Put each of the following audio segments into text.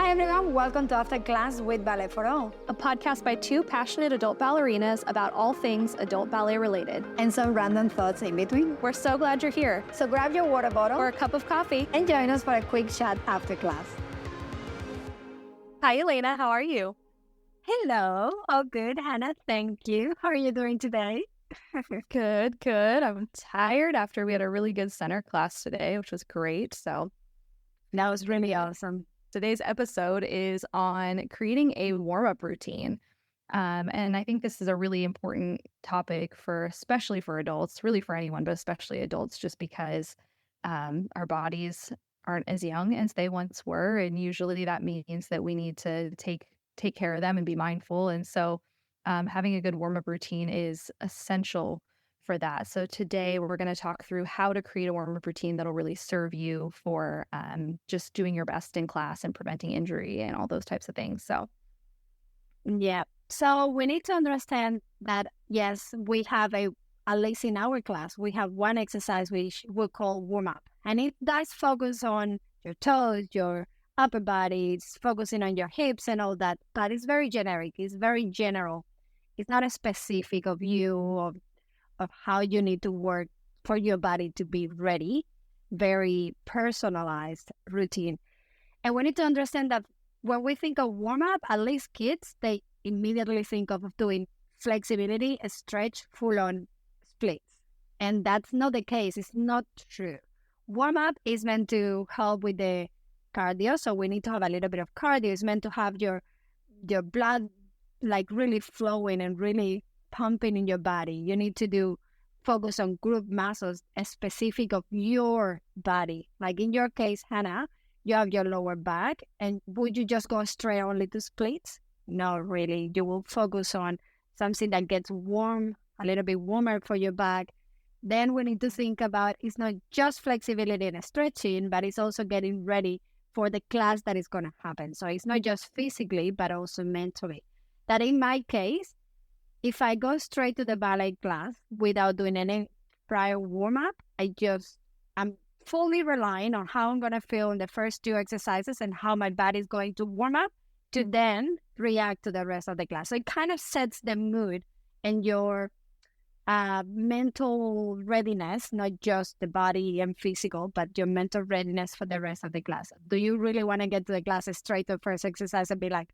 Hi everyone, welcome to After Class with Ballet for All, a podcast by two passionate adult ballerinas about all things adult ballet related. and some random thoughts in between. We're so glad you're here. So grab your water bottle Or a cup of coffee. and join us for a quick chat after class. Hi, Elena. How are you? Hello, all good, Hannah, thank you. How are you doing today? Good. I'm tired after we had a really good center class today, which was great. So That was really awesome. today's episode is on creating a warm-up routine. And I think this is a really important topic especially for adults, really for anyone, but especially adults, just because our bodies aren't as young as they once were. And usually that means that we need to take care of them and be mindful. And so having a good warm-up routine is essential for that. So today we're going to talk through how to create a warm-up routine that'll really serve you for just doing your best in class and preventing injury and all those types of things. So Yeah. So we need to understand that, yes, we have at least in our class, we have one exercise which we call warm up. And it does focus on your toes, your upper body, it's focusing on your hips and all that. But it's very generic, it's very general. It's not a specific of you, of how you need to work for your body to be ready. Very personalized routine. And we need to understand that when we think of warm up, at least kids, they immediately think of doing flexibility, stretch, full on splits. And that's not the case. It's not true. Warm up is meant to help with the cardio. So we need to have a little bit of cardio. It's meant to have your blood like really flowing and really pumping in your body. You need to focus on group muscles specific of your body. Like in your case, Hannah, you have your lower back, and would you just go straight only to splits? No, really. You will focus on something that gets warm, a little bit warmer for your back. Then we need to think about it's not just flexibility and stretching, but it's also getting ready for the class that is going to happen. So it's not just physically, but also mentally. That in my case, if I go straight to the ballet class without doing any prior warm-up, I'm fully relying on how I'm going to feel in the first two exercises and how my body is going to warm up to then react to the rest of the class. So it kind of sets the mood and your mental readiness, not just the body and physical, but your mental readiness for the rest of the class. Do you really want to get to the class straight to the first exercise and be like,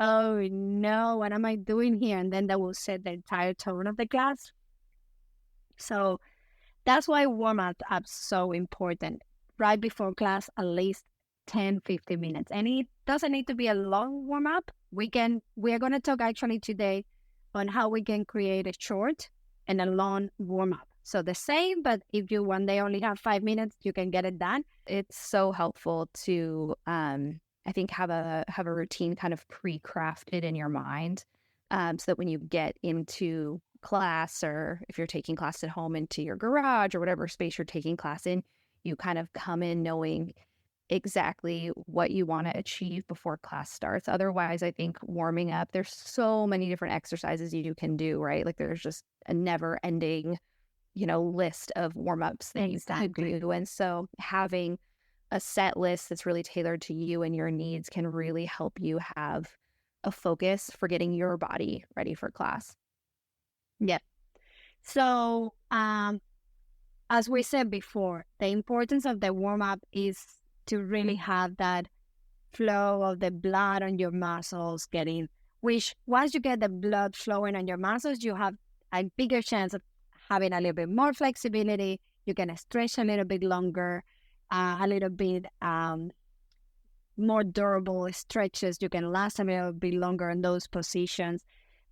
oh no, what am I doing here? And then that will set the entire tone of the class. So that's why warm-up are so important. Right before class, at least 10, 15 minutes. And it doesn't need to be a long warm-up. We are going to talk actually today on how we can create a short and a long warm-up. So the same, but if you one day only have 5 minutes, you can get it done. it's so helpful to I think have a routine kind of pre-crafted in your mind, so that when you get into class, or if you're taking class at home, into your garage or whatever space you're taking class in, you kind of come in knowing exactly what you want to achieve before class starts. Otherwise, I think warming up, there's so many different exercises you can do, right? Like there's just a never-ending, list of warm-ups that you can do. And so having a set list that's really tailored to you and your needs can really help you have a focus for getting your body ready for class. Yeah. So, as we said before, the importance of the warm-up is to really have that flow of the blood on your muscles which once you get the blood flowing on your muscles, you have a bigger chance of having a little bit more flexibility. You can stretch a little bit longer, a little bit more durable stretches. You can last a little bit longer in those positions.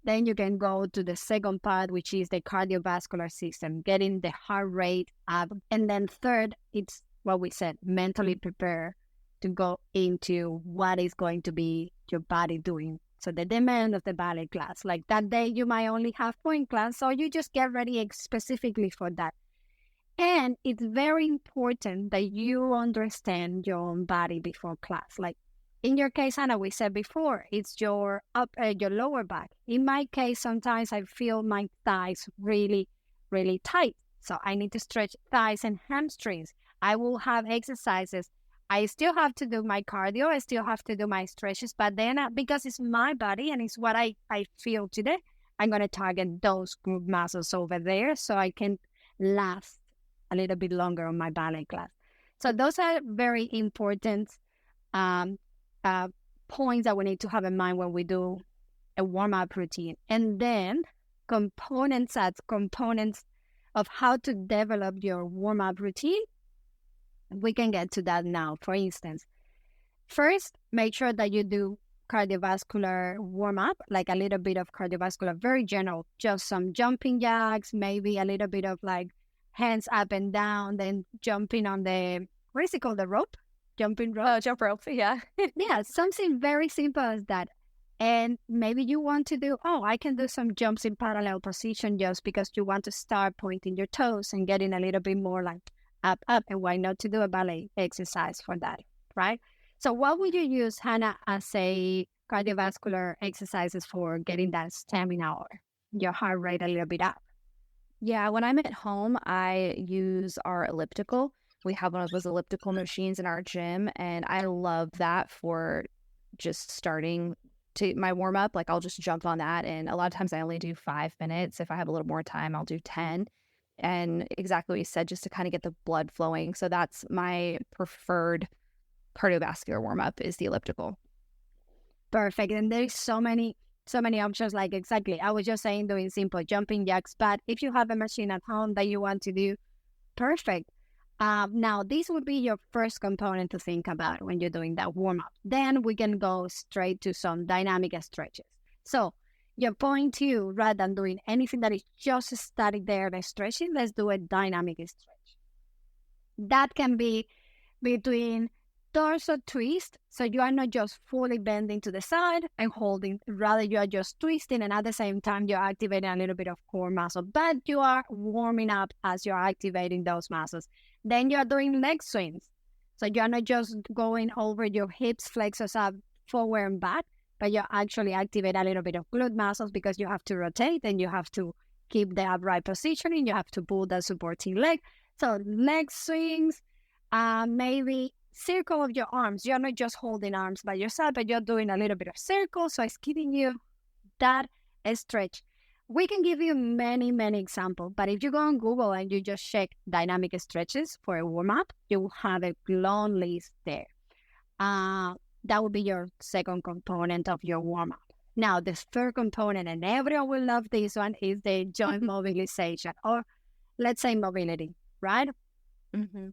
Then you can go to the second part, which is the cardiovascular system, getting the heart rate up. And then third, it's what we said, mentally prepare to go into what is going to be your body doing. So the demand of the ballet class, like that day you might only have point class, so you just get ready specifically for that. And it's very important that you understand your own body before class. Like in your case, Hannah, we said before, it's your lower back. In my case, sometimes I feel my thighs really, really tight. So I need to stretch thighs and hamstrings. I will have exercises I still have to do my cardio. I still have to do my stretches. But then because it's my body and it's what I feel today, I'm going to target those group muscles over there so I can last a little bit longer on my ballet class. So those are very important um, points that we need to have in mind when we do a warm-up routine. And then components of how to develop your warm-up routine. We can get to that now. For instance, first, make sure that you do cardiovascular warm-up, like a little bit of cardiovascular, very general, just some jumping jacks, maybe a little bit of like hands up and down, then jumping on the, what is it called, the rope? Jumping rope? Oh, jump rope, yeah. Yeah, something very simple as that. And maybe you want to do, I can do some jumps in parallel position just because you want to start pointing your toes and getting a little bit more like up, and why not to do a ballet exercise for that, right? So what would you use, Hannah, as a cardiovascular exercises for getting that stamina or your heart rate a little bit up? Yeah, when I'm at home, I use our elliptical. We have one of those elliptical machines in our gym, and I love that for just starting to my warm up. Like I'll just jump on that, and a lot of times I only do 5 minutes. If I have a little more time, I'll do 10. And exactly what you said, just to kind of get the blood flowing. So that's my preferred cardiovascular warm up is the elliptical. Perfect. And there's so many options. Like exactly, I was just saying doing simple jumping jacks, but if you have a machine at home that you want to do, perfect. Now, this would be your first component to think about when you're doing that warm-up. Then we can go straight to some dynamic stretches. So your point two, rather than doing anything that is just static there, the stretching, let's do a dynamic stretch. That can be between torso twist, so you are not just fully bending to the side and holding, rather you are just twisting, and at the same time you're activating a little bit of core muscle, but you are warming up as you're activating those muscles. Then you're doing leg swings, so you're not just going over your hips, flexors up, forward and back, but you're actually activating a little bit of glute muscles because you have to rotate and you have to keep the upright positioning, you have to pull the supporting leg. So leg swings, maybe circle of your arms. You're not just holding arms by your side, but you're doing a little bit of circle. So it's giving you that stretch. We can give you many, many examples, but if you go on Google and you just check dynamic stretches for a warm-up, you will have a long list there. That would be your second component of your warm-up. Now, the third component, and everyone will love this one, is the joint mobilization, or let's say mobility, right? Mm-hmm.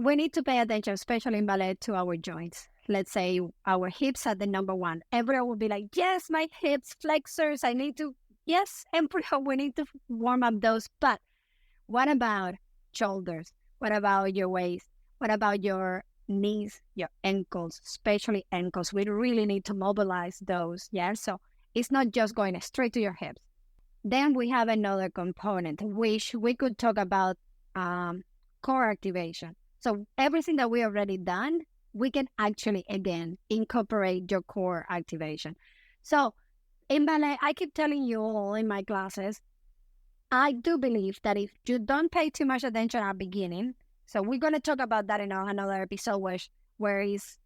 We need to pay attention, especially in ballet, to our joints. Let's say our hips are the number one. Everyone will be like, yes, my hips, flexors, I need to, yes, embryo, we need to warm up those. But what about shoulders? What about your waist? What about your knees, your ankles, especially ankles? We really need to mobilize those, yeah? So it's not just going straight to your hips. Then we have another component, which we could talk about core activation. So everything that we already done, we can actually, again, incorporate your core activation. So in ballet, I keep telling you all in my classes, I do believe that if you don't pay too much attention at the beginning, so we're going to talk about that in another episode where is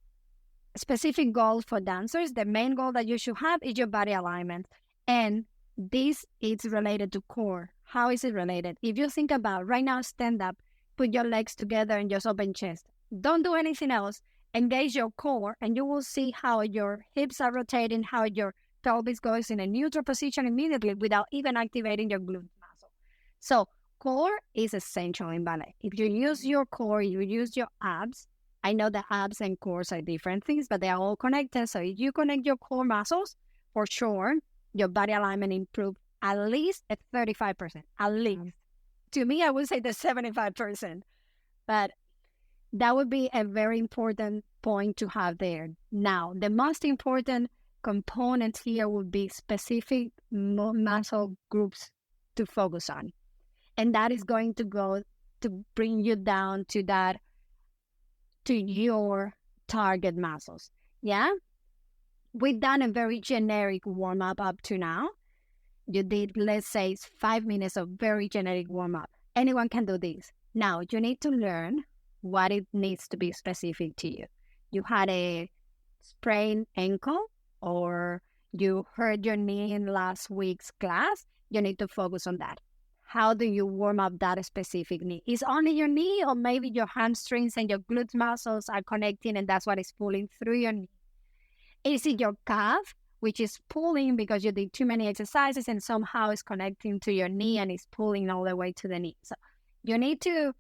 specific goals for dancers. The main goal that you should have is your body alignment. And this is related to core. How is it related? If you think about right now, stand up, put your legs together and just open chest. Don't do anything else. Engage your core and you will see how your hips are rotating, how your pelvis goes in a neutral position immediately without even activating your glute muscle. So core is essential in ballet. If you use your core, you use your abs. I know that abs and cores are different things, but they are all connected. So if you connect your core muscles, for sure, your body alignment improves at least at 35%, at least. To me, I would say the 75%, but that would be a very important point to have there. Now, the most important component here would be specific muscle groups to focus on. And that is going to go to bring you down to that, to your target muscles. Yeah? We've done a very generic warm-up up to now. You did, let's say, 5 minutes of very generic warm-up. Anyone can do this. Now, you need to learn what it needs to be specific to you. You had a sprained ankle, or you hurt your knee in last week's class, you need to focus on that. How do you warm up that specific knee? Is only your knee, or maybe your hamstrings and your glute muscles are connecting and that's what is pulling through your knee? Is it your calf, which is pulling because you did too many exercises and somehow it's connecting to your knee and it's pulling all the way to the knee? So you need to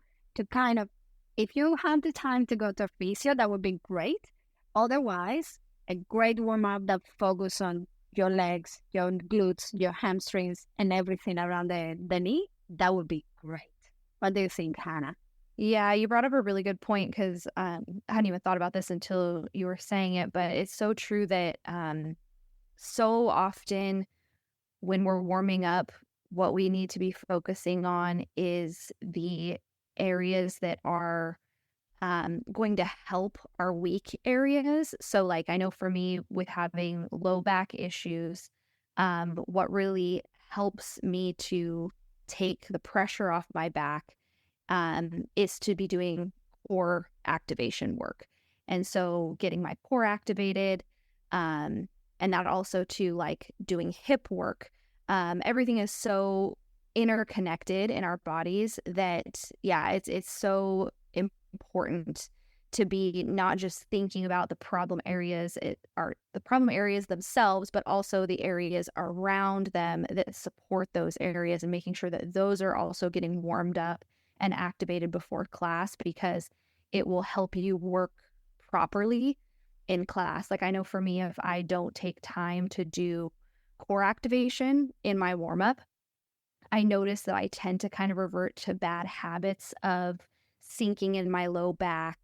kind of, if you have the time to go to a physio, that would be great. Otherwise, a great warm-up that focus on your legs, your glutes, your hamstrings, and everything around the knee, that would be great. What do you think, Hannah? Yeah, you brought up a really good point because I hadn't even thought about this until you were saying it, but it's so true that so often when we're warming up, what we need to be focusing on is the areas that are going to help our weak areas. So like I know for me with having low back issues, what really helps me to take the pressure off my back is to be doing core activation work. And so getting my core activated, and that also to like doing hip work. Everything is so interconnected in our bodies that, yeah, it's so important to be not just thinking about the problem areas, the problem areas themselves, but also the areas around them that support those areas, and making sure that those are also getting warmed up and activated before class, because it will help you work properly in class. Like I know for me, if I don't take time to do core activation in my warm-up, I notice that I tend to kind of revert to bad habits of sinking in my low back,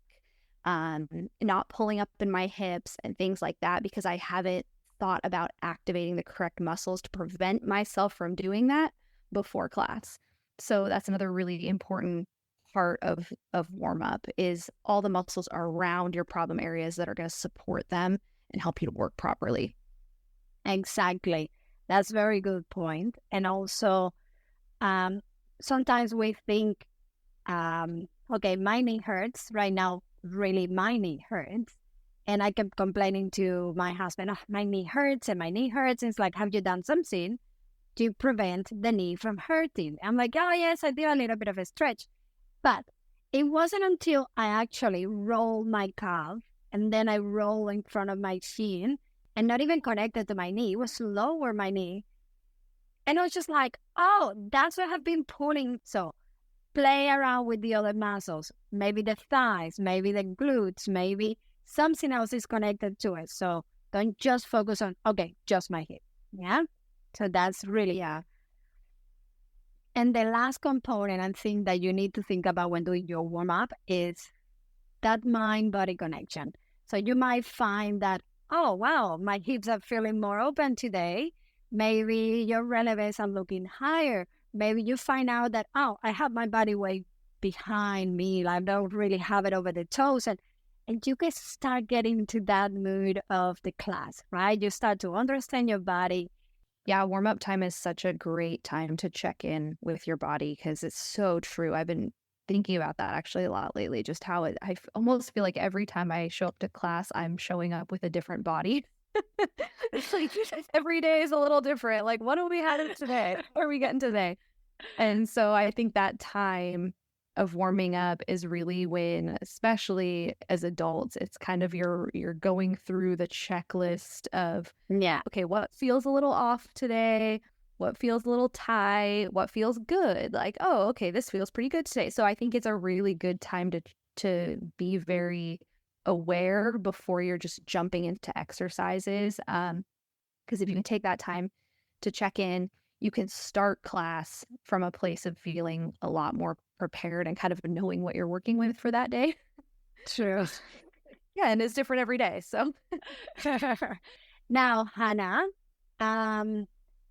not pulling up in my hips and things like that, because I haven't thought about activating the correct muscles to prevent myself from doing that before class. So that's another really important part of warm up, is all the muscles around your problem areas that are going to support them and help you to work properly. Exactly. That's a very good point. And also, sometimes we think, okay, my knee hurts right now. Really, my knee hurts. And I kept complaining to my husband, oh, my knee hurts and my knee hurts. And it's like, have you done something to prevent the knee from hurting? I'm like, oh, yes, I did a little bit of a stretch. But it wasn't until I actually rolled my calf and then I roll in front of my shin and not even connected to my knee. It was lower my knee. And I was just like, oh, that's what I've been pulling. So play around with the other muscles, maybe the thighs, maybe the glutes, maybe something else is connected to it. So don't just focus on, okay, just my hip. Yeah. So that's really, And the last component and thing that you need to think about when doing your warm up is that mind-body connection. So you might find that, oh, wow, my hips are feeling more open today. Maybe your relevance are looking higher. Maybe you find out that, oh, I have my body weight behind me. I don't really have it over the toes. And you can start getting into that mood of the class, right? You start to understand your body. Yeah, warm-up time is such a great time to check in with your body, because it's so true. I've been thinking about that actually a lot lately, just how almost feel like every time I show up to class, I'm showing up with a different body. It's like every day is a little different. Like, what do we have today? What are we getting today? And so I think that time of warming up is really when, especially as adults, it's kind of you're going through the checklist of, okay, what feels a little off today? What feels a little tight? What feels good? Like, oh, okay, this feels pretty good today. So I think it's a really good time to be very aware before you're just jumping into exercises. Because if you can take that time to check in, you can start class from a place of feeling a lot more prepared and kind of knowing what you're working with for that day. True. Yeah, and it's different every day. So now, Hannah,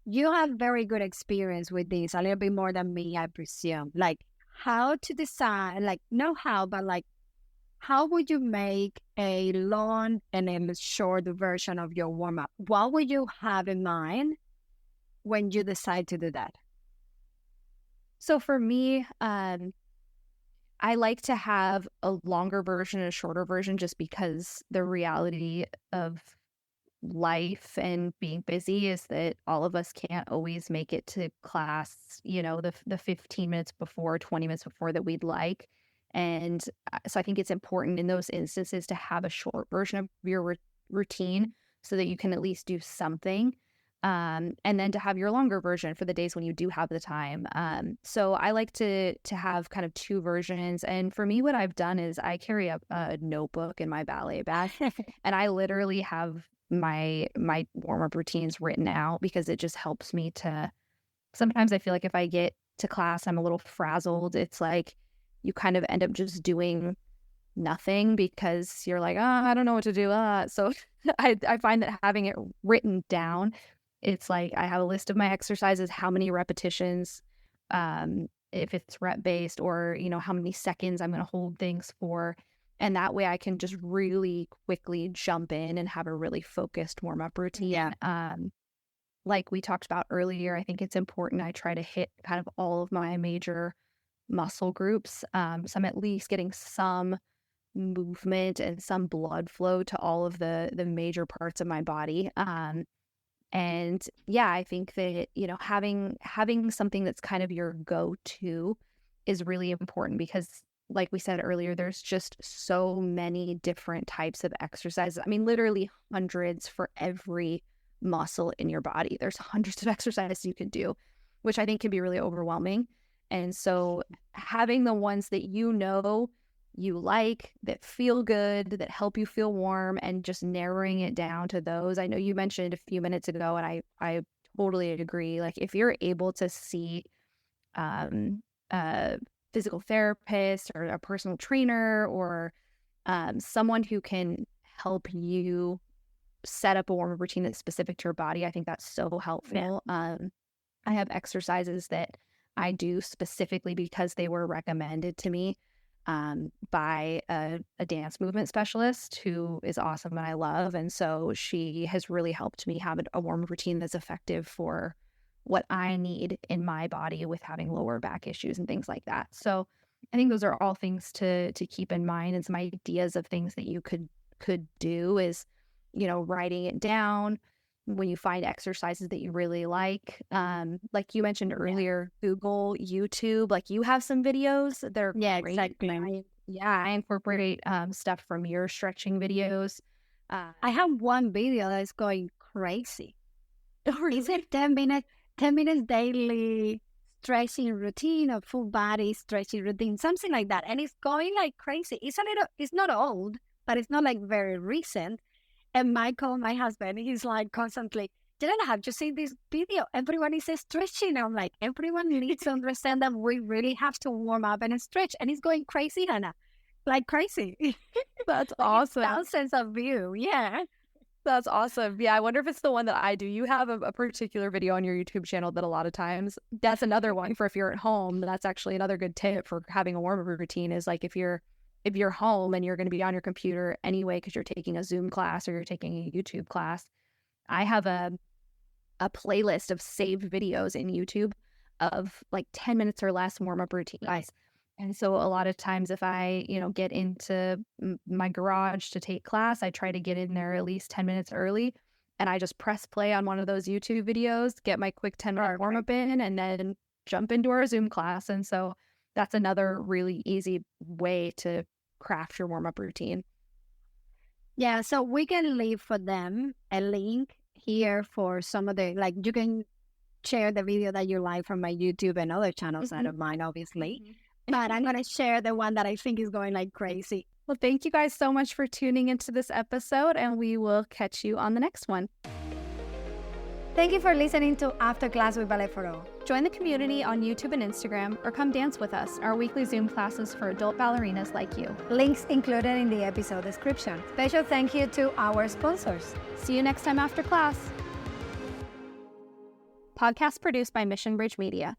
you have very good experience with this, a little bit more than me, I presume. Like how to decide, like know how, but like how would you make a long and a short version of your warm-up? What would you have in mind when you decide to do that? So for me, I like to have a longer version and a shorter version just because the reality of life and being busy is that all of us can't always make it to class, the 15 minutes before, 20 minutes before that we'd like. And so I think it's important in those instances to have a short version of your routine so that you can at least do something. And then to have your longer version for the days when you do have the time. So I like to have kind of two versions. And for me, what I've done is I carry a notebook in my ballet bag, and I literally have my warm-up routines written out because it just helps me to. Sometimes I feel like if I get to class, I'm a little frazzled. It's like you kind of end up just doing nothing because you're like, I don't know what to do. So I find that having it written down, it's like I have a list of my exercises, how many repetitions, if it's rep based, or how many seconds I'm going to hold things for. And that way I can just really quickly jump in and have a really focused warm-up routine. Yeah. Like we talked about earlier, I think it's important I try to hit kind of all of my major muscle groups. So I'm at least getting some movement and some blood flow to all of the major parts of my body. And yeah, I think that, having something that's kind of your go-to is really important because like we said earlier, there's just so many different types of exercises. I mean, literally hundreds for every muscle in your body. There's hundreds of exercises you can do, which I think can be really overwhelming. And so having the ones that you like, that feel good, that help you feel warm, and just narrowing it down to those. I know you mentioned a few minutes ago, and I totally agree. Like if you're able to see a physical therapist or a personal trainer or someone who can help you set up a warm-up routine that's specific to your body, I think that's so helpful. Yeah. I have exercises that I do specifically because they were recommended to me by a dance movement specialist who is awesome and I love. And so she has really helped me have a warm-up routine that's effective for what I need in my body with having lower back issues and things like that. So I think those are all things to keep in mind, and some ideas of things that you could do is, writing it down when you find exercises that you really like you mentioned earlier, Google, YouTube, like you have some videos. They're great. Exactly. I incorporate stuff from your stretching videos. I have one video that's going crazy. Really? Is it 10 minutes daily stretching routine or full body stretching routine, something like that. And it's going like crazy. It's not old, but it's not like very recent. And Michael, my husband, he's like constantly, Jelena, have you seen this video? Everyone is stretching. I'm like, everyone needs to understand that we really have to warm up and stretch. And it's going crazy, Hannah. Like crazy. That's like awesome. Thousands of views. Yeah. That's awesome. Yeah, I wonder if it's the one that I do. You have a particular video on your YouTube channel that a lot of times, that's another one for if you're at home. That's actually another good tip for having a warm-up routine is like if you're home and you're going to be on your computer anyway because you're taking a Zoom class or you're taking a YouTube class, I have a playlist of saved videos in YouTube of like 10 minutes or less warm-up routines. Nice. And so a lot of times if I, get into my garage to take class, I try to get in there at least 10 minutes early, and I just press play on one of those YouTube videos, get my quick 10-minute warm-up in, and then jump into our Zoom class. And so that's another really easy way to craft your warm-up routine. Yeah, so we can leave for them a link here for some of the, like you can share the video that you like from my YouTube and other channels out of mine, obviously. Mm-hmm. But I'm going to share the one that I think is going like crazy. Well, thank you guys so much for tuning into this episode, and we will catch you on the next one. Thank you for listening to After Class with Ballet for All. Join the community on YouTube and Instagram, or come dance with us, our weekly Zoom classes for adult ballerinas like you. Links included in the episode description. Special thank you to our sponsors. See you next time after class. Podcast produced by Mission Bridge Media.